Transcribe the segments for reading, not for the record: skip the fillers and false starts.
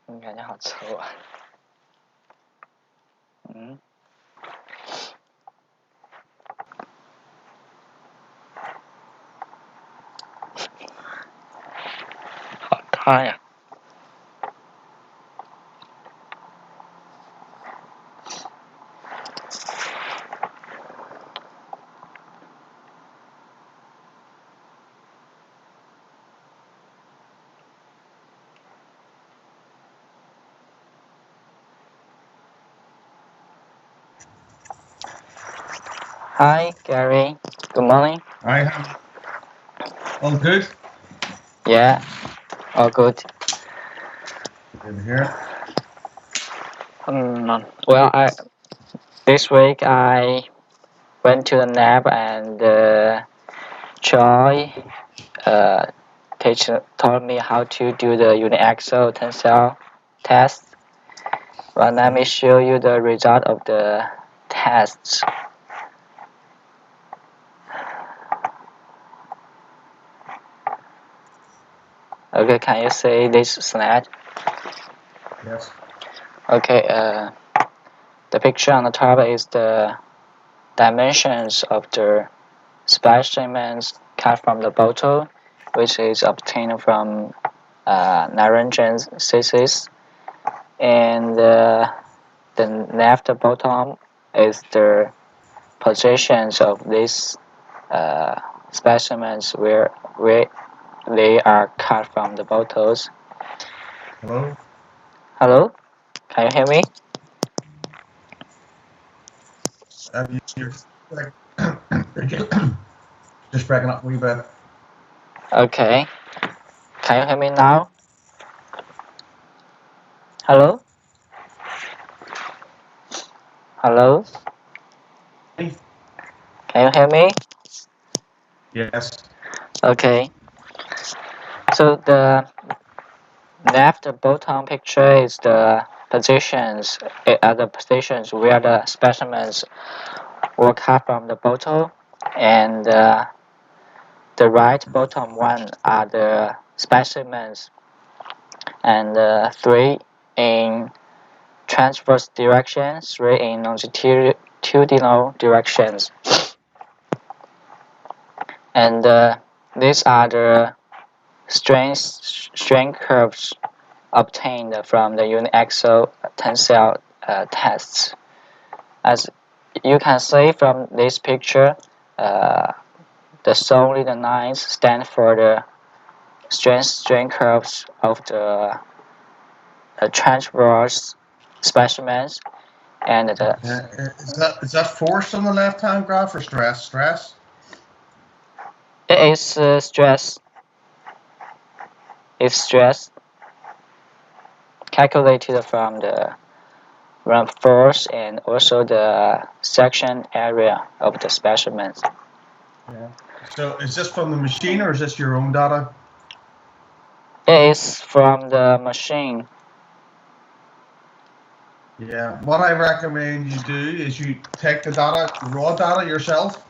感觉好臭啊。好烫呀。Hi, Gary. Good morning. Hi. All good? Yeah, all good. Good here. Well, this week I went to the lab and Joy taught me how to do the uniaxial tensile test. Well, let me show you the result of the tests. Okay, can you see this slide? Yes. Okay, the picture on the top is the dimensions of the specimens cut from the bottle, which is obtained from Naranjan species, and the left bottom is the positions of these specimens where they are cut from the bottles. Hello? Hello? Can you hear me? You're just breaking up a wee bit. Okay. Can you hear me now? Hello? Hello? Hey? Can you hear me? Yes. Okay. So the left bottom picture is the positions where the specimens were cut from the bottle, and the right bottom one are the specimens, and 3 in transverse directions, 3 in longitudinal directions, and these are the strength curves obtained from the uniaxial tensile tests. As you can see from this picture, the solid lines stand for the strength curves of the transverse specimens, and Is that force on the left-hand graph or stress? Stress? it is stress. It's stress calculated from the force and also the section area of the specimens. Yeah. So is this from the machine or is this your own data? It is from the machine. Yeah. What I recommend you do is you take the data, raw data yourself.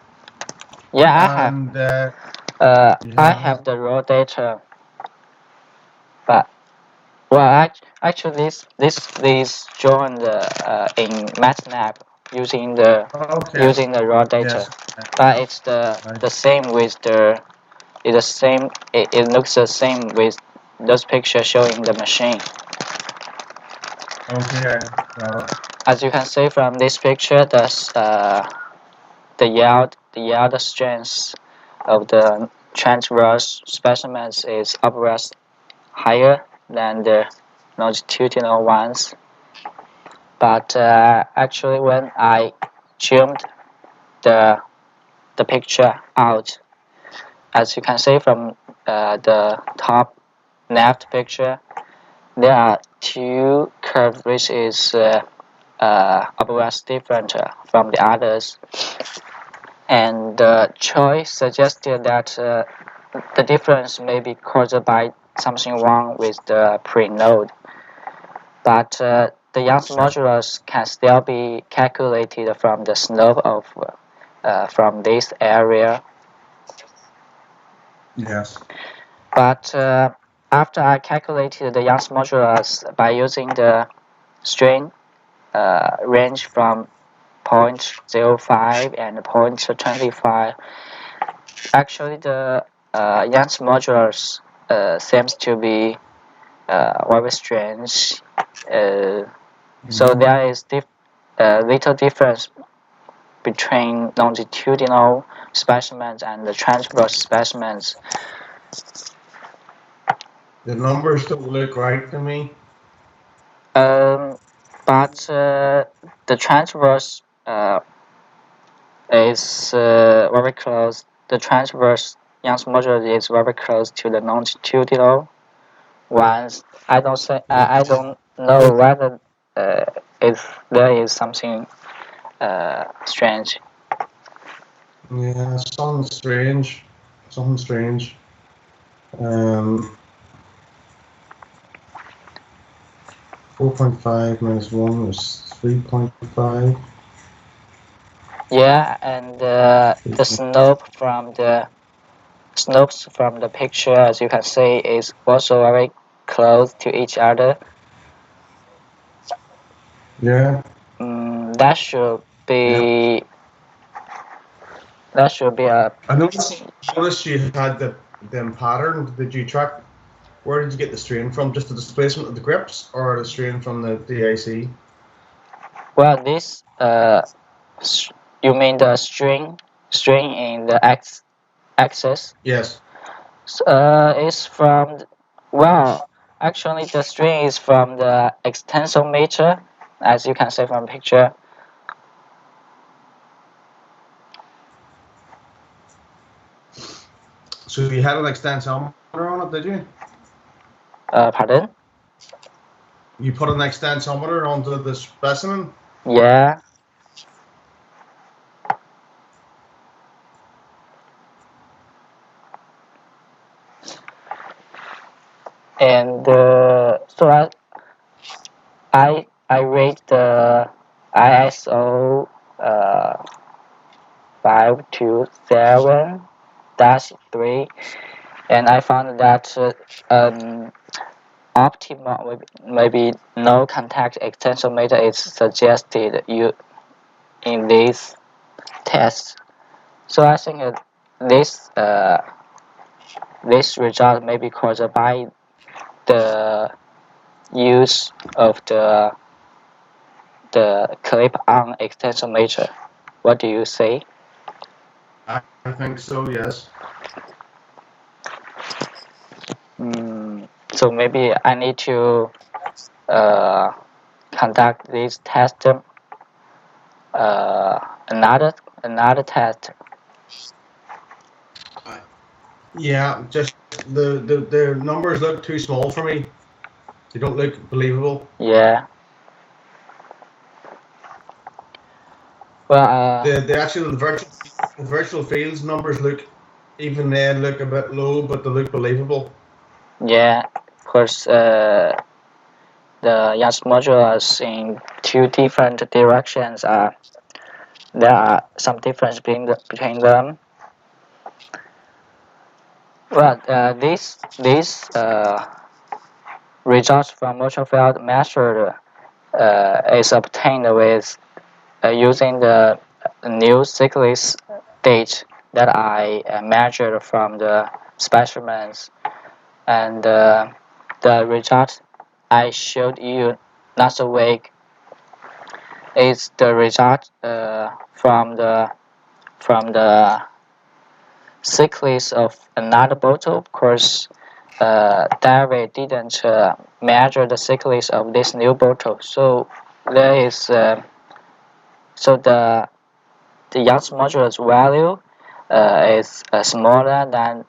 Yeah, I have the raw data, but well, actually this joined in MATLAB using the raw data, yes. but it's the same with the it looks the same with those pictures showing the machine. Okay. As you can see from this picture, the yield strength of the transverse specimens is upwards higher than the longitudinal ones. But actually, when I zoomed the picture out, as you can see from the top left picture, there are two curves which is upwards different from the others. And Choi suggested that the difference may be caused by something wrong with the pre-node, but the Young's modulus can still be calculated from the slope of from this area. Yes. But after I calculated the Young's modulus by using the strain range from 0.05 and 0.25, actually the Young's modulus seems to be very strange. So there is little difference between longitudinal specimens and the transverse specimens. The numbers don't look right to me. But the transverse is very close. The transverse Young's modulus is very close to the longitudinal ones. I don't know whether if there is something strange. Yeah, something strange. Something strange. 4.5 minus 1 is 3.5. Yeah, and the slopes from the picture, as you can see, is also very close to each other. Yeah. That should be. That should be a. I noticed you had them patterned. Did you track? Where did you get the strain from? Just the displacement of the grips, or the strain from the DIC? Well, this you mean the string in the axis? Yes. Is from. Well, actually, the string is from the extensometer, as you can see from the picture. So you had an extensometer on it, did you? Pardon? You put an extensometer onto the specimen? Yeah. And so I read the ISO 527-3, and I found that optimal maybe no contact extensometer is suggested in this test. So I think this result may be caused by the use of the clip-on extensometer. What do you say? I think so, yes. So maybe I need to conduct this test. Another test. Yeah, just the numbers look too small for me. They don't look believable. Yeah. Well, the virtual fields numbers look a bit low, but they look believable. yeah, of course, the Young's modulus in two different directions there are some difference between them. Well, these results from motion field method is obtained with using the new cyclic date that I measured from the specimens, and the result I showed you last week is the result from the cyclics of another bottle. Of course, David didn't measure the cyclics of this new bottle, so there is so the Young's modulus value is smaller than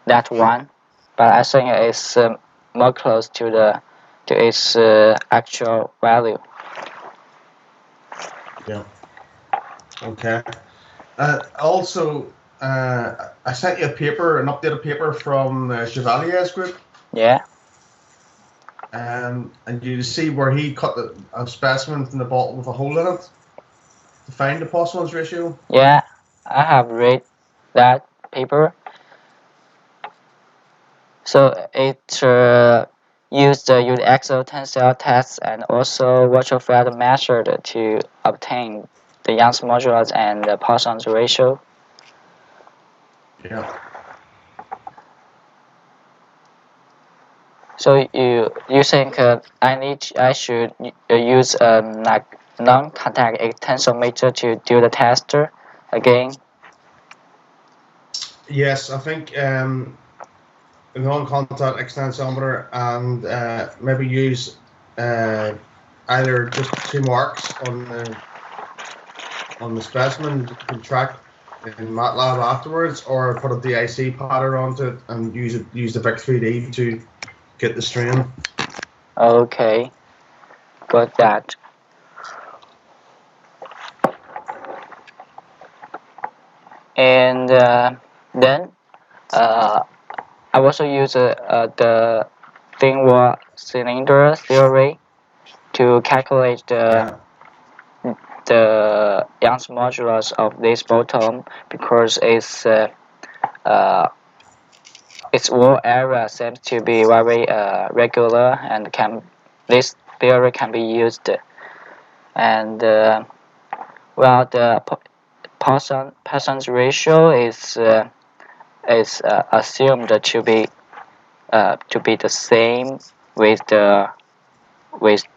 that one, but I think it's more close to its actual value. Yeah. Okay. Also, I sent you an updated paper from Chevalier's group. Yeah. And you see where he cut a specimen from the bottle with a hole in it to find the Postman's ratio. Yeah, I have read that paper. So it used the UniXO tensile test and also virtual field method to obtain the Young's modulus and the Poisson's ratio. Yeah. So you think I should use like non-contact tensometer to do the test again? Yes, I think non-contact extensometer and maybe use either just 2 marks on the specimen you can track in MATLAB afterwards, or put a DIC pattern onto it and use the Vic3D to get the strain. Okay, got that. And then I also use the thin wall cylinder theory to calculate the Young's modulus of this bottom, because its wall area seems to be very regular, and this theory can be used. And well, the Poisson's ratio is assumed to be the same with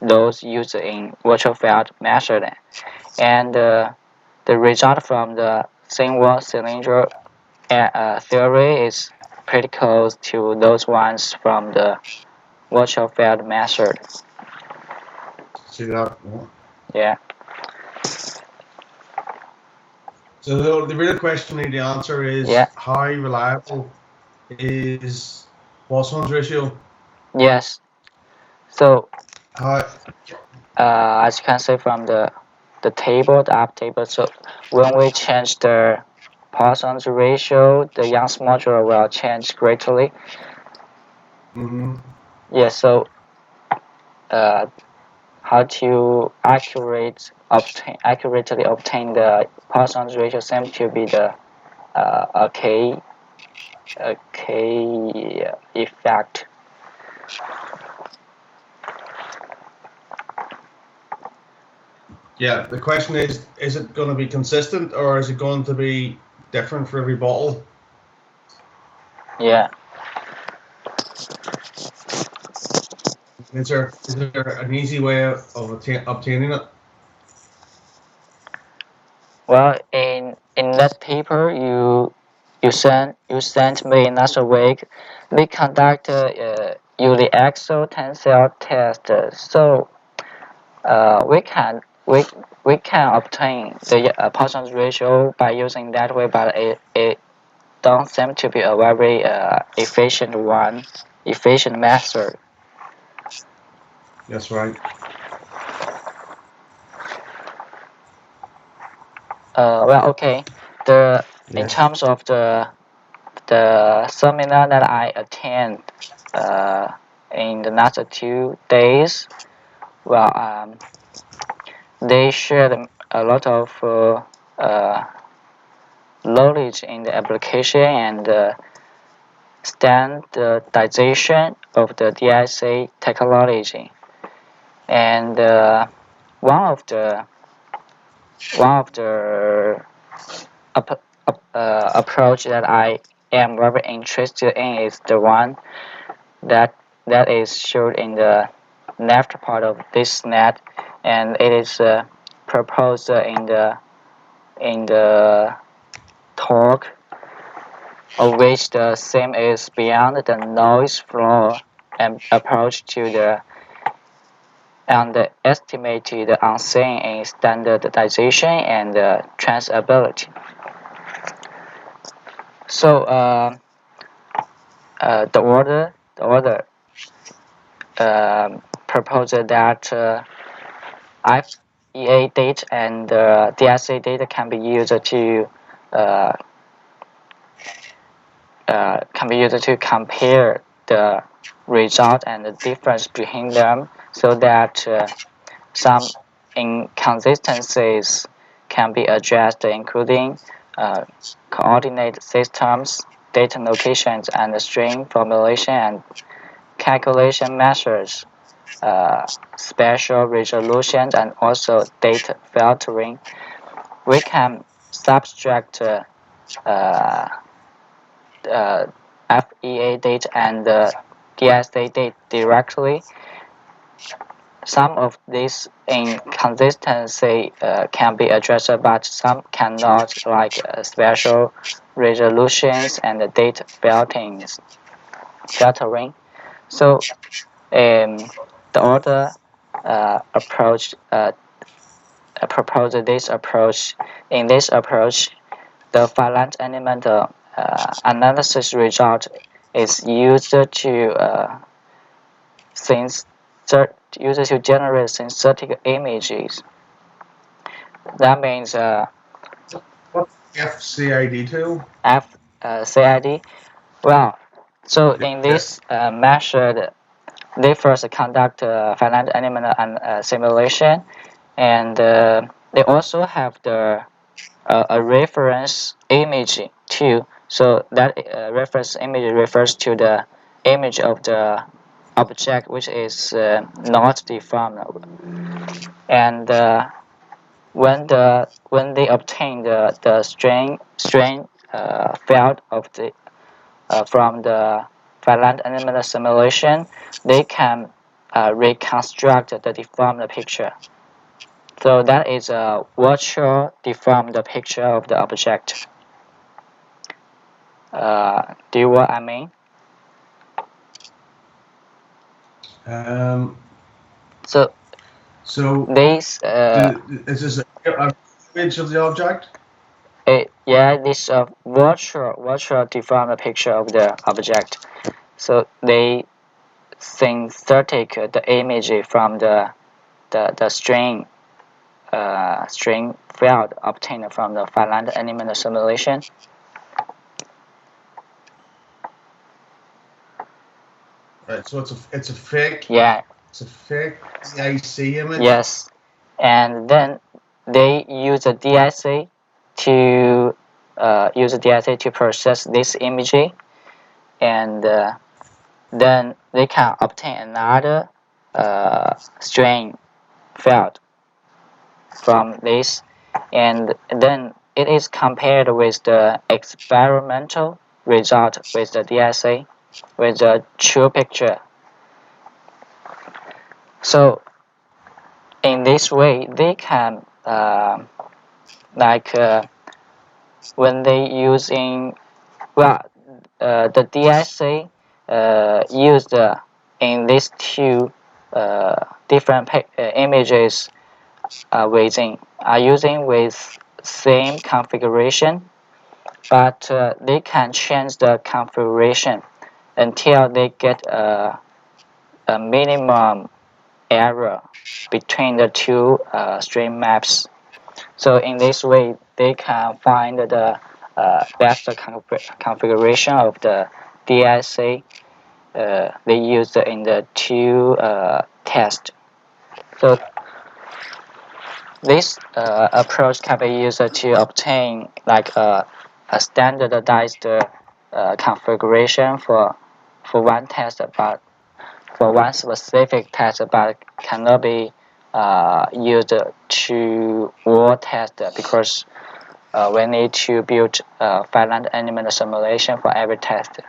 those used in virtual field method, and the result from the thin wall cylinder theory is pretty close to those ones from the virtual field method. See that? Yeah. So the real question we need to answer is, how reliable is Poisson's ratio? Yes. So How? as you can see from the table, the up table, so when we change the Poisson's ratio, the Young's modulus will change greatly. Mm-hmm. Yeah, so how to accurately obtain the Poisson's ratio seems to be the a K effect. Yeah, the question is it going to be consistent, or is it going to be different for every bottle? Yeah. Is there an easy way of obtaining it? Well, in that paper you sent me last week, we conduct UniXO tensile test. So we can obtain the Poisson's ratio by using that way, but it don't seem to be a very efficient method. That's right. Well, okay. In terms of the seminar that I attend in the last 2 days, well, they shared a lot of knowledge in the application and standardization of the DIC technology. And one of the approach that I am very interested in is the one that is shown in the left part of this net, and it is proposed in the talk, of which the theme is beyond the noise floor and approach to the underestimated unseen in standardization and transability. So the order proposed that FEA data and DSA data can be used to compare the result and the difference between them, so that some inconsistencies can be addressed, including coordinate systems data locations and string formulation and calculation measures, spatial resolution, and also data filtering. We can subtract FEA data and DSA data directly. Some of these inconsistency can be addressed, but some cannot, like spatial resolutions and data filtering. So the author proposed this approach. In this approach, the finite element analysis result is used to generate synthetic images. That means What's FCID tool? FCID. Well, so in this method, they first conduct finite element simulation, and they also have a reference image too. So that reference image refers to the image of the object which is not deformed. And when they obtain the strain field of the from the finite element simulation, they can reconstruct the deformed picture. So that is a virtual deformed picture of the object. Do you what I mean? So this is this an image of the object? Yeah, this virtual deformed picture of the object. So they synthetic the image from the string field obtained from the finite element simulation. Right, so it's a fake. Yeah. It's a fake DIC image. Yes, and then they use a DIC to process this image, and then they can obtain another string field from this, and then it is compared with the experimental result with the DIC with the true picture. So in this way, they can when they using the DIC used in these two different images are using with same configuration, but they can change the configuration until they get a minimum error between the two stream maps. So in this way, they can find the best configuration of the DIC they used in the two tests. So this approach can be used to obtain like a standardized configuration for one test, but for one specific test, but cannot be used to all tests because we need to build a finite element simulation for every test.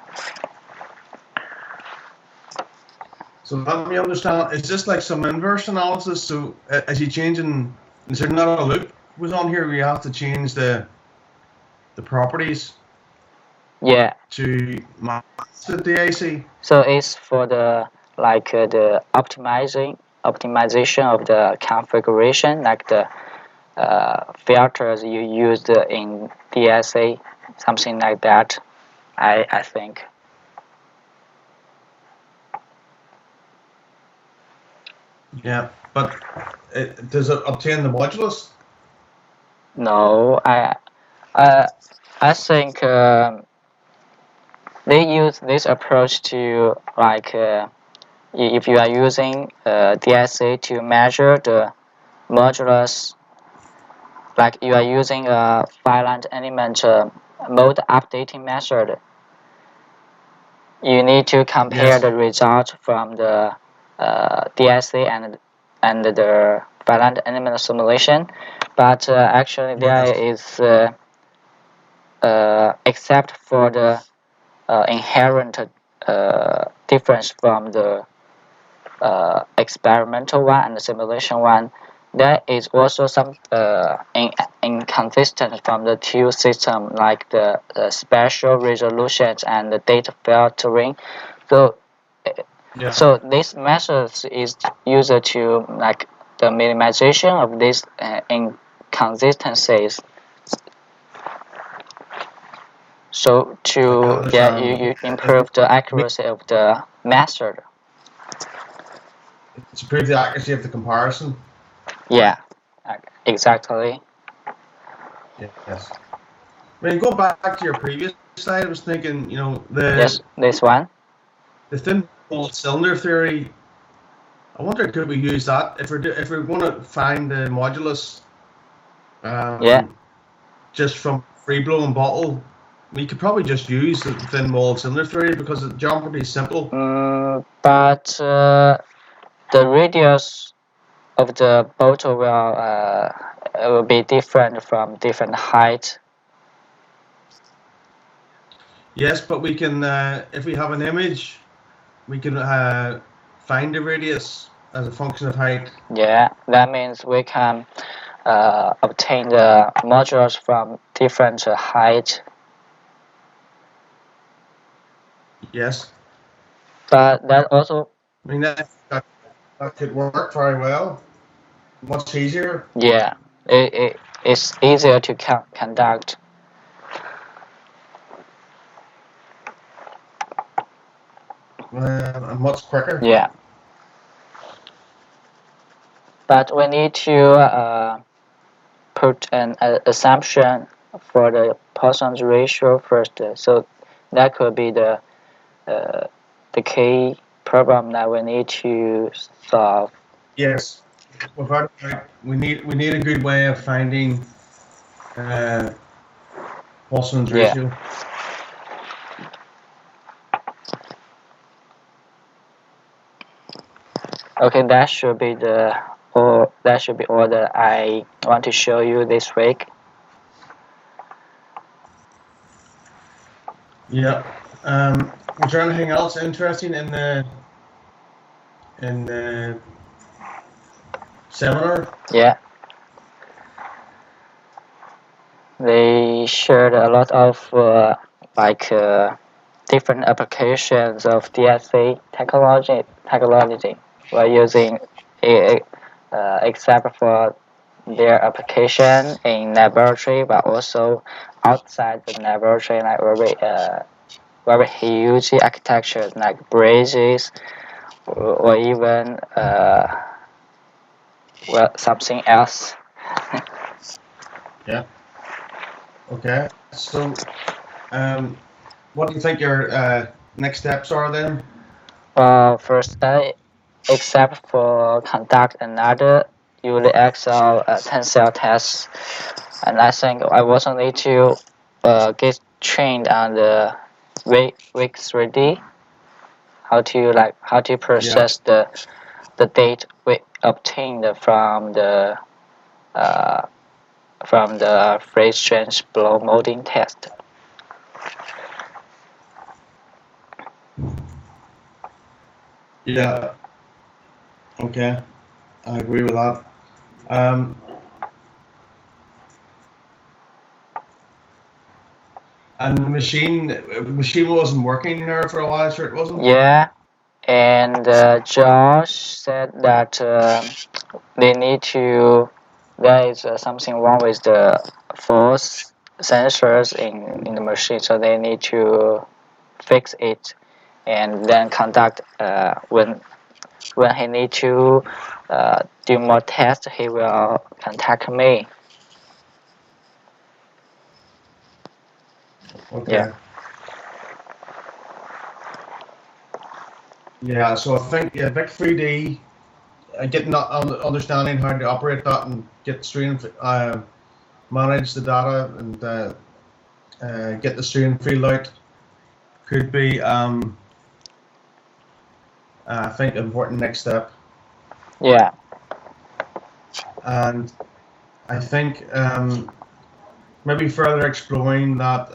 So let me understand, is this like some inverse analysis? So as you changing, is there not a loop was on here where you have to change the properties? Yeah. To match the DIC? So it's for the the optimization of the configuration, like the filters you used in DIC, something like that, I think. Yeah, but does it obtain the modulus? No, I think they use this approach to if you are using DIC to measure the modulus, like you are using a finite element mode updating method, you need to compare Yes. the result from the DSC and the Finland animal simulation, but actually there Yes. is except for the inherent difference from the experimental one and the simulation one. There is also some inconsistent from the two systems, like the spatial resolutions and the data filtering. So, Yeah. so this method is used to like the minimization of these inconsistencies. So I can to you understand. improve the accuracy of the method. To improve the accuracy of the comparison. Yeah, exactly. Yes. I mean, go back to your previous slide. I was thinking, you know, Yes, this one. the thin wall cylinder theory. I wonder, could we use that if we're going to find the modulus Yeah. just from free blowing bottle? We could probably just use the thin wall cylinder theory because the geometry is simple. But the radius of the bottle will be different from different height. Yes, but we can, if we have an image, we can find the radius as a function of height. Yeah, that means we can obtain the modulus from different height. Yes. But that also. I mean, that could work very well. Much easier. Yeah, it's easier to conduct. And much quicker. Yeah. But we need to put an assumption for the Poisson's ratio first. So that could be the key problem that we need to solve. Yes. Without we need a good way of finding Poisson's ratio. Okay, that should be all that I want to show you this week. Yeah. Was there anything else interesting in the seminar? Yeah. They shared a lot of different applications of DSC technology. We're using except for their application in laboratory, but also outside the laboratory, like very huge architectures like bridges, or even something else. Yeah. Okay. So, what do you think your next steps are then? First, except for conduct another UliXL tensile test, and I think I also need to get trained on the week 3D, how to process the data we obtained from the phase change blow molding test. Yeah. Okay. I agree with that. And the machine wasn't working there for a while, sure it wasn't? Yeah, and Josh said that they need to. There is something wrong with the force sensors in the machine, so they need to fix it, and then conduct when he need to do more tests, he will contact me. Okay. Yeah. Yeah, so I think Vic 3D, getting understanding how to operate that and get stream, manage the data and get the stream field out could be I think, important next step. Yeah. And I think maybe further exploring that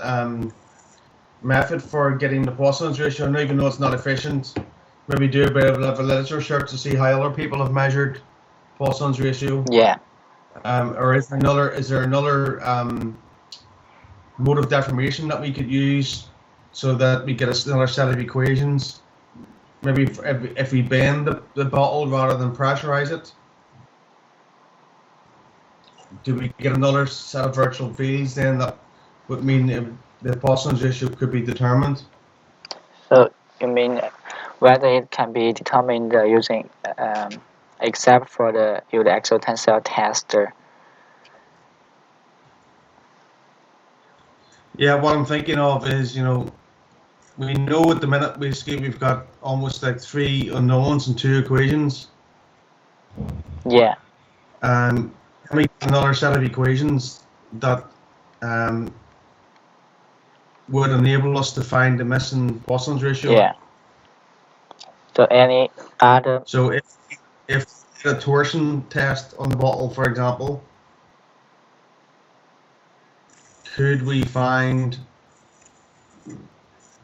method for getting the Poisson's ratio, and even though it's not efficient, maybe do a bit of a literature search to see how other people have measured Poisson's ratio. Yeah. Or is there another mode of deformation that we could use so that we get another set of equations? Maybe if we bend the bottle rather than pressurize it, do we get another set of virtual fields then that would mean the Poisson's ratio could be determined? So you mean whether it can be determined using except for the Euler-Axial tensor test? Yeah, what I'm thinking of is, we know at the minute we've got almost like 3 unknowns and 2 equations. Yeah. And we get another set of equations that would enable us to find the missing Poisson's ratio. Yeah. So any other? So if a torsion test on the bottle, for example, could we find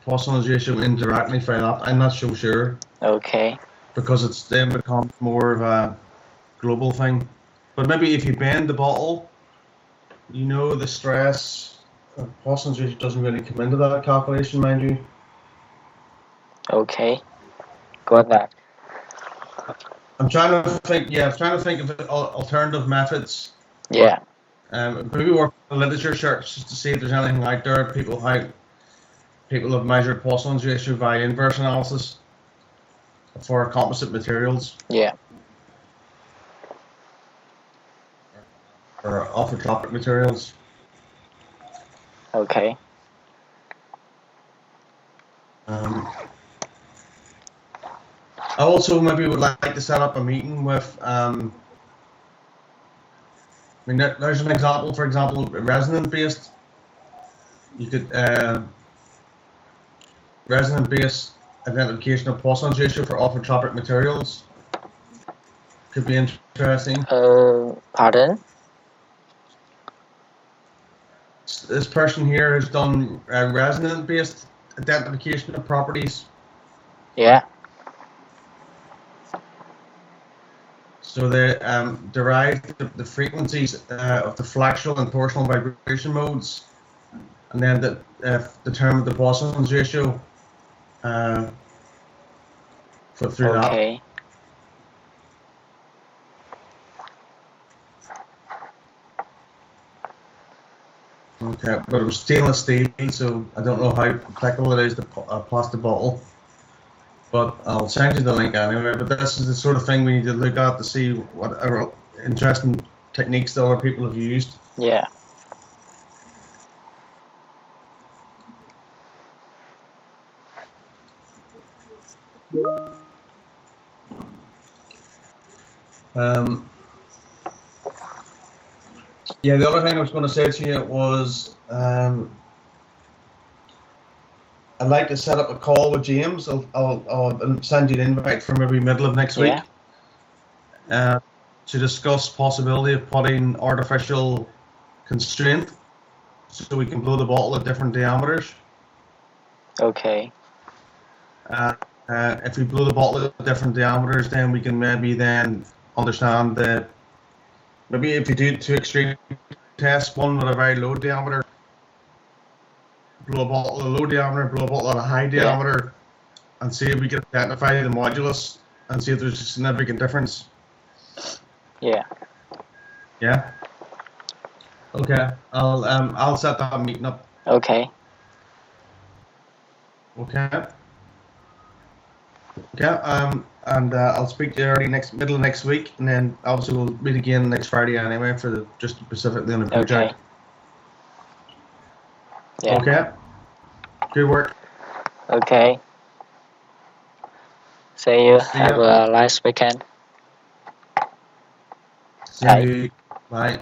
Poisson's ratio indirectly for that? I'm not so sure. Okay. Because it's then becomes more of a global thing. But maybe if you bend the bottle, the stress of Poisson's ratio doesn't really come into that calculation, mind you. Okay. Got that. I'm trying to think of alternative methods. Yeah. Maybe work on literature search to see if there's anything out there. People have measured Poisson's ratio by inverse analysis for composite materials. Yeah. Or orthotropic materials. Okay. I also maybe would like to set up a meeting with. There's an example. For example, resonance-based. You could resonance-based identification of Poisson's ratio for orthotropic materials. Could be interesting. Pardon? This person here has done resonance-based identification of properties. Yeah. So they derived the frequencies of the flexural and torsional vibration modes, and then determined the Poisson's ratio through that. Okay. Okay, but it was stainless steel, so I don't know how applicable it is to a plastic bottle. But I'll send you the link anyway. But this is the sort of thing we need to look at to see what interesting techniques that other people have used. Yeah. Yeah, the other thing I was going to say to you was I'd like to set up a call with James. I'll send you an invite for maybe middle of next week to discuss possibility of putting artificial constraint so we can blow the bottle at different diameters. Okay. If we blow the bottle at different diameters, then we can maybe then understand that maybe if you do 2 extreme tests, one with a very low diameter, blow a bottle at a low diameter, blow a bottle at a high diameter, and see if we can identify the modulus and see if there's a significant difference. Yeah. Yeah. Okay. I'll set that meeting up. Okay. Okay. Okay. And I'll speak to you middle of next week, and then obviously we'll meet again next Friday anyway for just specifically on the project. Okay. Yeah. Okay. Good work. Okay. See you. Have a nice weekend. See you. Bye.